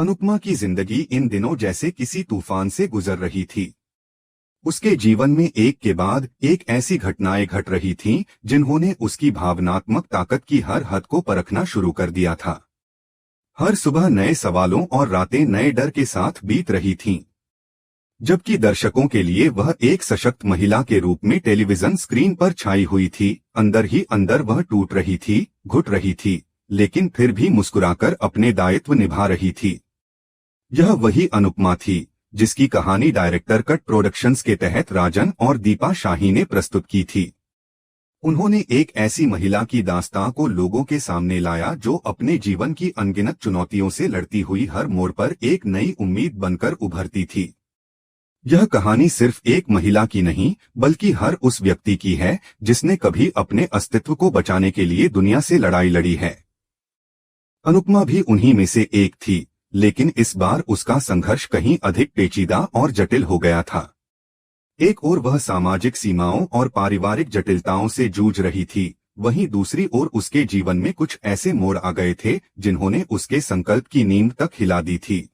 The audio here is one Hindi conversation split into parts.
अनुपमा की जिंदगी इन दिनों जैसे किसी तूफान से गुजर रही थी। उसके जीवन में एक के बाद एक ऐसी घटनाएं घट रही थीं, जिन्होंने उसकी भावनात्मक ताकत की हर हद को परखना शुरू कर दिया था। हर सुबह नए सवालों और रातें नए डर के साथ बीत रही थीं। जबकि दर्शकों के लिए वह एक सशक्त महिला के रूप में टेलीविजन स्क्रीन पर छाई हुई थी, अंदर ही अंदर वह टूट रही थी, घुट रही थी, लेकिन फिर भी मुस्कुराकर अपने दायित्व निभा रही थी। यह वही अनुपमा थी जिसकी कहानी डायरेक्टर कट प्रोडक्शंस के तहत राजन और दीपा शाही ने प्रस्तुत की थी। उन्होंने एक ऐसी महिला की दास्तां को लोगों के सामने लाया जो अपने जीवन की अनगिनत चुनौतियों से लड़ती हुई हर मोड़ पर एक नई उम्मीद बनकर उभरती थी। यह कहानी सिर्फ एक महिला की नहीं, बल्कि हर उस व्यक्ति की है जिसने कभी अपने अस्तित्व को बचाने के लिए दुनिया से लड़ाई लड़ी है। अनुपमा भी उन्हीं में से एक थी, लेकिन इस बार उसका संघर्ष कहीं अधिक पेचीदा और जटिल हो गया था। एक ओर वह सामाजिक सीमाओं और पारिवारिक जटिलताओं से जूझ रही थी, वहीं दूसरी ओर उसके जीवन में कुछ ऐसे मोड़ आ गए थे जिन्होंने उसके संकल्प की नींव तक हिला दी थी।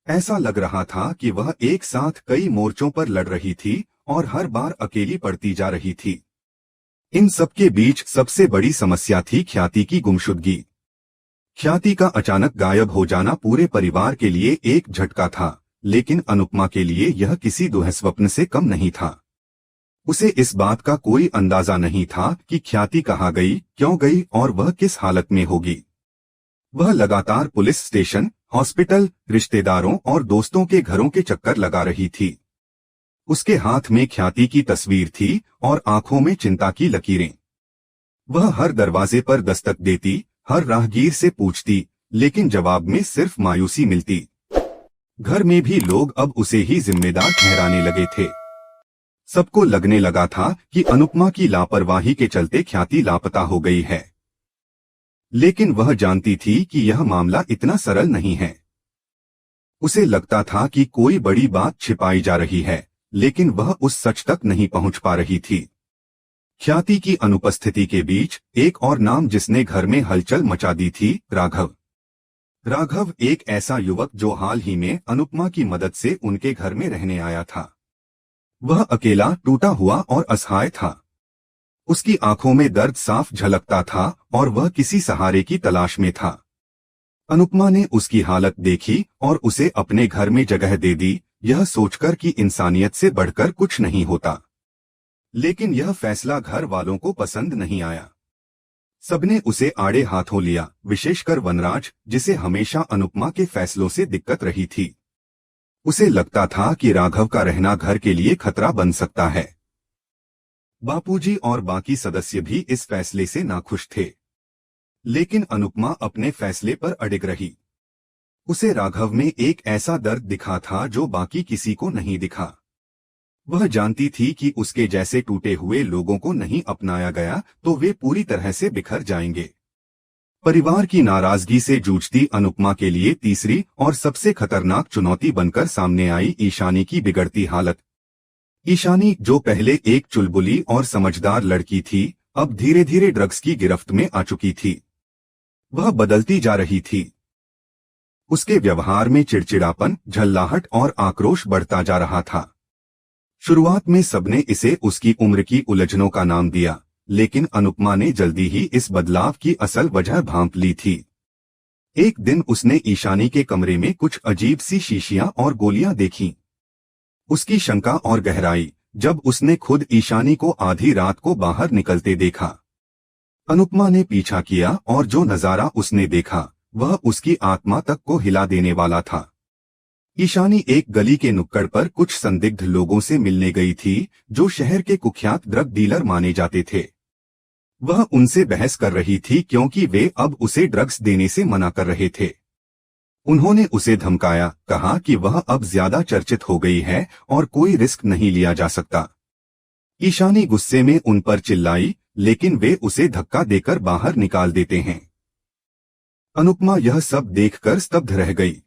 ऐसा लग रहा था कि वह एक साथ कई मोर्चों पर लड़ रही थी और हर बार अकेली पड़ती जा रही थी। इन सबके बीच सबसे बड़ी समस्या थी ख्याति की गुमशुदगी। ख्याति का अचानक गायब हो जाना पूरे परिवार के लिए एक झटका था, लेकिन अनुपमा के लिए यह किसी दुःस्वप्न से कम नहीं था। उसे इस बात का कोई अंदाजा नहीं था कि ख्याति कहाँ गई, क्यों गई और वह किस हालत में होगी। वह लगातार पुलिस स्टेशन, हॉस्पिटल, रिश्तेदारों और दोस्तों के घरों के चक्कर लगा रही थी। उसके हाथ में ख्याति की तस्वीर थी और आंखों में चिंता की लकीरें। वह हर दरवाजे पर दस्तक देती, हर राहगीर से पूछती, लेकिन जवाब में सिर्फ मायूसी मिलती। घर में भी लोग अब उसे ही जिम्मेदार ठहराने लगे थे। सबको लगने लगा था कि अनुपमा की लापरवाही के चलते ख्याति लापता हो गई है। लेकिन वह जानती थी कि यह मामला इतना सरल नहीं है। उसे लगता था कि कोई बड़ी बात छिपाई जा रही है, लेकिन वह उस सच तक नहीं पहुंच पा रही थी। ख्याति की अनुपस्थिति के बीच एक और नाम जिसने घर में हलचल मचा दी थी, राघव। राघव एक ऐसा युवक जो हाल ही में अनुपमा की मदद से उनके घर में रहने आया था। वह अकेला, टूटा हुआ और असहाय था। उसकी आंखों में दर्द साफ झलकता था और वह किसी सहारे की तलाश में था। अनुपमा ने उसकी हालत देखी और उसे अपने घर में जगह दे दी, यह सोचकर कि इंसानियत से बढ़कर कुछ नहीं होता। लेकिन यह फैसला घर वालों को पसंद नहीं आया। सबने उसे आड़े हाथों लिया, विशेषकर वनराज, जिसे हमेशा अनुपमा के फैसलों से दिक्कत रही थी। उसे लगता था कि राघव का रहना घर के लिए खतरा बन सकता है। बापूजी और बाकी सदस्य भी इस फैसले से नाखुश थे, लेकिन अनुपमा अपने फैसले पर अडिग रही। उसे राघव में एक ऐसा दर्द दिखा था जो बाकी किसी को नहीं दिखा। वह जानती थी कि उसके जैसे टूटे हुए लोगों को नहीं अपनाया गया तो वे पूरी तरह से बिखर जाएंगे। परिवार की नाराजगी से जूझती अनुपमा के लिए तीसरी और सबसे खतरनाक चुनौती बनकर सामने आई ईशानी की बिगड़ती हालत। ईशानी, जो पहले एक चुलबुली और समझदार लड़की थी, अब धीरे धीरे ड्रग्स की गिरफ्त में आ चुकी थी। वह बदलती जा रही थी। उसके व्यवहार में चिड़चिड़ापन, झल्लाहट और आक्रोश बढ़ता जा रहा था। शुरुआत में सबने इसे उसकी उम्र की उलझनों का नाम दिया, लेकिन अनुपमा ने जल्दी ही इस बदलाव की असल वजह भांप ली थी। एक दिन उसने ईशानी के कमरे में कुछ अजीब सी शीशियां और गोलियां देखीं। उसकी शंका और गहराई जब उसने खुद ईशानी को आधी रात को बाहर निकलते देखा। अनुपमा ने पीछा किया और जो नजारा उसने देखा वह उसकी आत्मा तक को हिला देने वाला था। ईशानी एक गली के नुक्कड़ पर कुछ संदिग्ध लोगों से मिलने गई थी जो शहर के कुख्यात ड्रग डीलर माने जाते थे। वह उनसे बहस कर रही थी क्योंकि वे अब उसे ड्रग्स देने से मना कर रहे थे। उन्होंने उसे धमकाया, कहा कि वह अब ज्यादा चर्चित हो गई है और कोई रिस्क नहीं लिया जा सकता। ईशानी गुस्से में उन पर चिल्लाई, लेकिन वे उसे धक्का देकर बाहर निकाल देते हैं। अनुपमा यह सब देखकर स्तब्ध रह गई।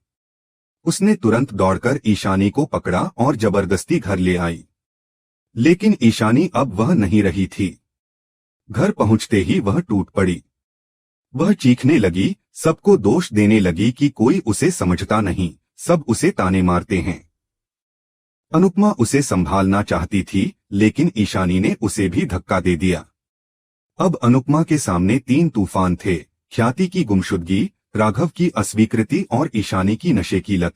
उसने तुरंत दौड़कर ईशानी को पकड़ा और जबरदस्ती घर ले आई। लेकिन ईशानी अब वह नहीं रही थी। घर पहुंचते ही वह टूट पड़ी। वह चीखने लगी, सबको दोष देने लगी कि कोई उसे समझता नहीं, सब उसे ताने मारते हैं। अनुपमा उसे संभालना चाहती थी, लेकिन ईशानी ने उसे भी धक्का दे दिया। अब अनुपमा के सामने 3 तूफान थे, ख्याति की गुमशुदगी, राघव की अस्वीकृति और ईशानी की नशे की लत।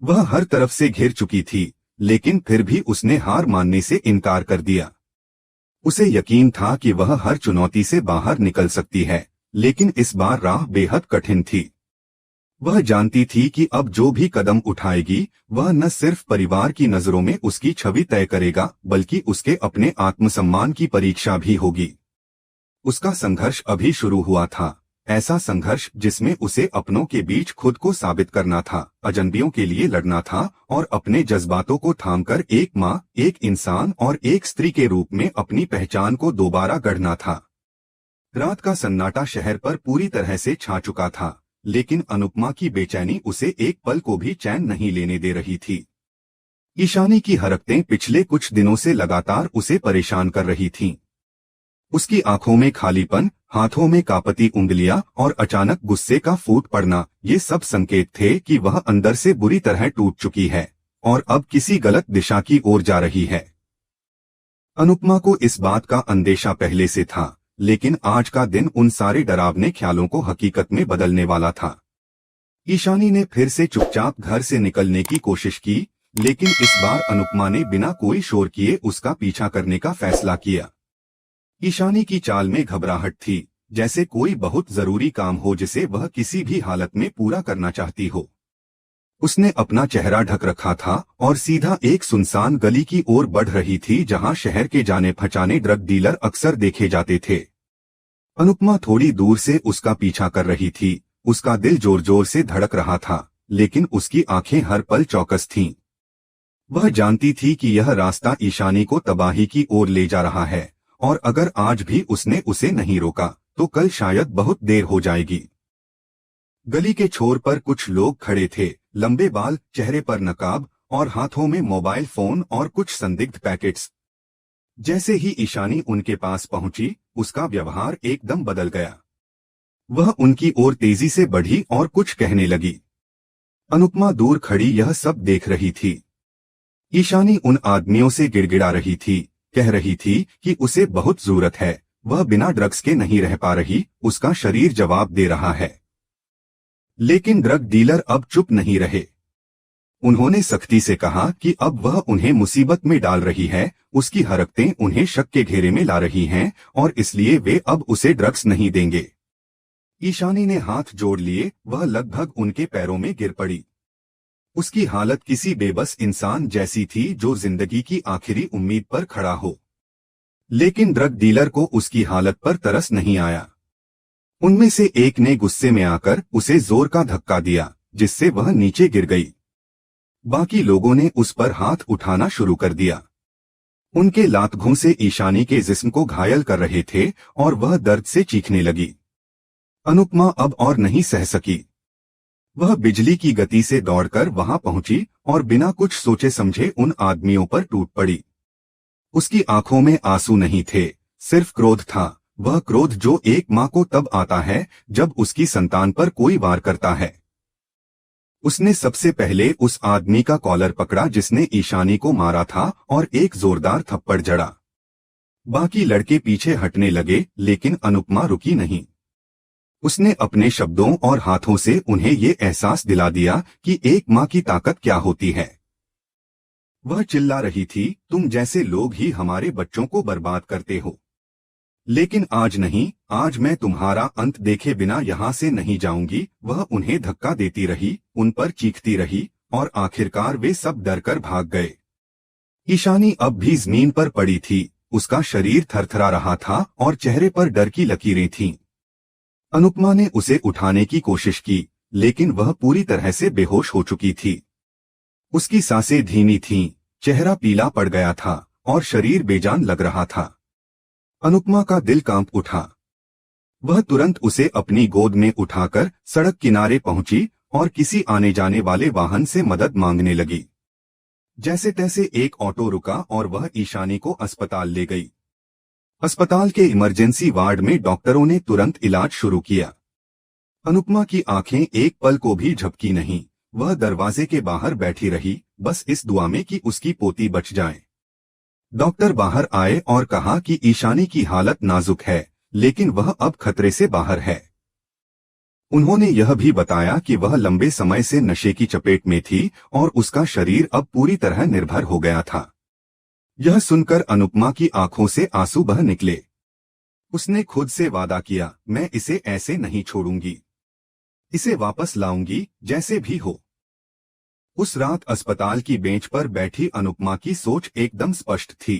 वह हर तरफ से घिर चुकी थी, लेकिन फिर भी उसने हार मानने से इनकार कर दिया। उसे यकीन था कि वह हर चुनौती से बाहर निकल सकती है, लेकिन इस बार राह बेहद कठिन थी। वह जानती थी कि अब जो भी कदम उठाएगी, वह न सिर्फ परिवार की नजरों में उसकी छवि तय करेगा, बल्कि उसके अपने आत्मसम्मान की परीक्षा भी होगी। उसका संघर्ष अभी शुरू हुआ था, ऐसा संघर्ष जिसमें उसे अपनों के बीच खुद को साबित करना था, अजनबियों के लिए लड़ना था और अपने जज्बातों को थामकर एक माँ, एक इंसान और एक स्त्री के रूप में अपनी पहचान को दोबारा गढ़ना था। रात का सन्नाटा शहर पर पूरी तरह से छा चुका था, लेकिन अनुपमा की बेचैनी उसे एक पल को भी चैन नहीं लेने दे रही थी। ईशानी की हरकतें पिछले कुछ दिनों से लगातार उसे परेशान कर रही थीं। उसकी आंखों में खालीपन, हाथों में कांपती उंगलियां और अचानक गुस्से का फूट पड़ना, ये सब संकेत थे कि वह अंदर से बुरी तरह टूट चुकी है और अब किसी गलत दिशा की ओर जा रही है। अनुपमा को इस बात का अंदेशा पहले से था, लेकिन आज का दिन उन सारे डरावने ख्यालों को हकीकत में बदलने वाला था। ईशानी ने फिर से चुपचाप घर से निकलने की कोशिश की, लेकिन इस बार अनुपमा ने बिना कोई शोर किए उसका पीछा करने का फैसला किया। ईशानी की चाल में घबराहट थी, जैसे कोई बहुत जरूरी काम हो जिसे वह किसी भी हालत में पूरा करना चाहती हो। उसने अपना चेहरा ढक रखा था और सीधा एक सुनसान गली की ओर बढ़ रही थी, जहां शहर के जाने पहचाने ड्रग डीलर अक्सर देखे जाते थे। अनुपमा थोड़ी दूर से उसका पीछा कर रही थी, उसका दिल जोर जोर से धड़क रहा था, लेकिन उसकी आंखें हर पल चौकस थीं। वह जानती थी कि यह रास्ता ईशानी को तबाही की ओर ले जा रहा है, और अगर आज भी उसने उसे नहीं रोका, तो कल शायद बहुत देर हो जाएगी। गली के छोर पर कुछ लोग खड़े थे, लंबे बाल, चेहरे पर नकाब और हाथों में मोबाइल फोन और कुछ संदिग्ध पैकेट्स। जैसे ही ईशानी उनके पास पहुंची, उसका व्यवहार एकदम बदल गया। वह उनकी ओर तेजी से बढ़ी और कुछ कहने लगी। अनुपमा दूर खड़ी यह सब देख रही थी। ईशानी उन आदमियों से गिड़गिड़ा रही थी, कह रही थी कि उसे बहुत जरूरत है, वह बिना ड्रग्स के नहीं रह पा रही, उसका शरीर जवाब दे रहा है। लेकिन ड्रग डीलर अब चुप नहीं रहे। उन्होंने सख्ती से कहा कि अब वह उन्हें मुसीबत में डाल रही है, उसकी हरकतें उन्हें शक के घेरे में ला रही हैं और इसलिए वे अब उसे ड्रग्स नहीं देंगे। ईशानी ने हाथ जोड़ लिए, वह लगभग उनके पैरों में गिर पड़ी। उसकी हालत किसी बेबस इंसान जैसी थी जो जिंदगी की आखिरी उम्मीद पर खड़ा हो। लेकिन ड्रग डीलर को उसकी हालत पर तरस नहीं आया। उनमें से एक ने गुस्से में आकर उसे जोर का धक्का दिया, जिससे वह नीचे गिर गई। बाकी लोगों ने उस पर हाथ उठाना शुरू कर दिया। उनके लातघों से ईशानी के जिस्म को घायल कर रहे थे और वह दर्द से चीखने लगी। अनुपमा अब और नहीं सह सकी। वह बिजली की गति से दौड़कर वहां पहुंची और बिना कुछ सोचे समझे उन आदमियों पर टूट पड़ी। उसकी आंखों में आंसू नहीं थे, सिर्फ क्रोध था, वह क्रोध जो एक माँ को तब आता है जब उसकी संतान पर कोई वार करता है। उसने सबसे पहले उस आदमी का कॉलर पकड़ा जिसने ईशानी को मारा था और एक जोरदार थप्पड़ जड़ा। बाकी लड़के पीछे हटने लगे, लेकिन अनुपमा रुकी नहीं। उसने अपने शब्दों और हाथों से उन्हें ये एहसास दिला दिया कि एक माँ की ताकत क्या होती है। वह चिल्ला रही थी, तुम जैसे लोग ही हमारे बच्चों को बर्बाद करते हो। लेकिन आज नहीं, आज मैं तुम्हारा अंत देखे बिना यहाँ से नहीं जाऊंगी। वह उन्हें धक्का देती रही, उन पर चीखती रही और आखिरकार वे सब डरकर भाग गए। ईशानी अब भी जमीन पर पड़ी थी, उसका शरीर थरथरा रहा था और चेहरे पर डर की लकीरें थीं। अनुपमा ने उसे उठाने की कोशिश की, लेकिन वह पूरी तरह से बेहोश हो चुकी थी। उसकी सांसें धीमी थीं, चेहरा पीला पड़ गया था और शरीर बेजान लग रहा था। अनुपमा का दिल कांप उठा। वह तुरंत उसे अपनी गोद में उठाकर सड़क किनारे पहुंची और किसी आने जाने वाले वाहन से मदद मांगने लगी। जैसे तैसे एक ऑटो रुका और वह ईशानी को अस्पताल ले गई। अस्पताल के इमरजेंसी वार्ड में डॉक्टरों ने तुरंत इलाज शुरू किया। अनुपमा की आंखें एक पल को भी झपकी नहीं। वह दरवाजे के बाहर बैठी रही, बस इस दुआ में कि उसकी पोती बच जाए। डॉक्टर बाहर आए और कहा कि ईशानी की हालत नाजुक है, लेकिन वह अब खतरे से बाहर है। उन्होंने यह भी बताया कि वह लंबे समय से नशे की चपेट में थी और उसका शरीर अब पूरी तरह निर्भर हो गया था। यह सुनकर अनुपमा की आंखों से आंसू बह निकले। उसने खुद से वादा किया, मैं इसे ऐसे नहीं छोड़ूंगी, इसे वापस लाऊंगी जैसे भी हो। उस रात अस्पताल की बेंच पर बैठी अनुपमा की सोच एकदम स्पष्ट थी।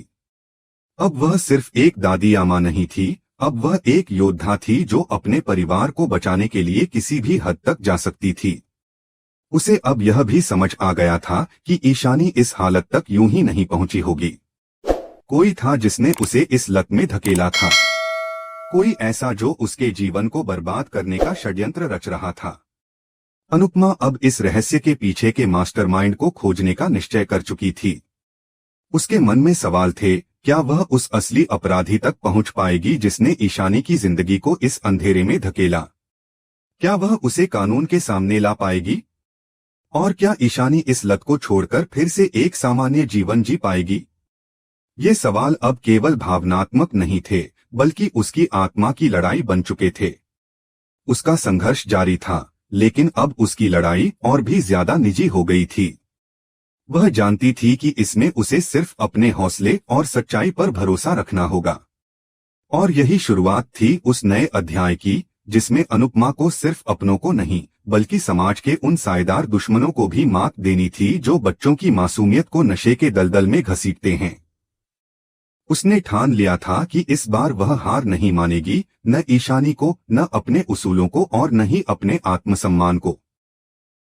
अब वह सिर्फ एक दादी अम्मा नहीं थी, अब वह एक योद्धा थी जो अपने परिवार को बचाने के लिए किसी भी हद तक जा सकती थी। उसे अब यह भी समझ आ गया था कि ईशानी इस हालत तक यूं ही नहीं पहुंची होगी। कोई था जिसने उसे इस लत में धकेला था, कोई ऐसा जो उसके जीवन को बर्बाद करने का षड्यंत्र रच रहा था। अनुपमा अब इस रहस्य के पीछे के मास्टरमाइंड को खोजने का निश्चय कर चुकी थी। उसके मन में सवाल थे, क्या वह उस असली अपराधी तक पहुंच पाएगी जिसने ईशानी की जिंदगी को इस अंधेरे में धकेला? क्या वह उसे कानून के सामने ला पाएगी? और क्या ईशानी इस लत को छोड़कर फिर से एक सामान्य जीवन जी पाएगी? ये सवाल अब केवल भावनात्मक नहीं थे, बल्कि उसकी आत्मा की लड़ाई बन चुके थे। उसका संघर्ष जारी था, लेकिन अब उसकी लड़ाई और भी ज्यादा निजी हो गई थी। वह जानती थी कि इसमें उसे सिर्फ अपने हौसले और सच्चाई पर भरोसा रखना होगा। और यही शुरुआत थी उस नए अध्याय की, जिसमें अनुपमा को सिर्फ अपनों को नहीं, बल्कि समाज के उन सायेदार दुश्मनों को भी मात देनी थी जो बच्चों की मासूमियत को नशे के दलदल में घसीटते हैं। उसने ठान लिया था कि इस बार वह हार नहीं मानेगी, न ईशानी को, न अपने उसूलों को और न ही अपने आत्मसम्मान को।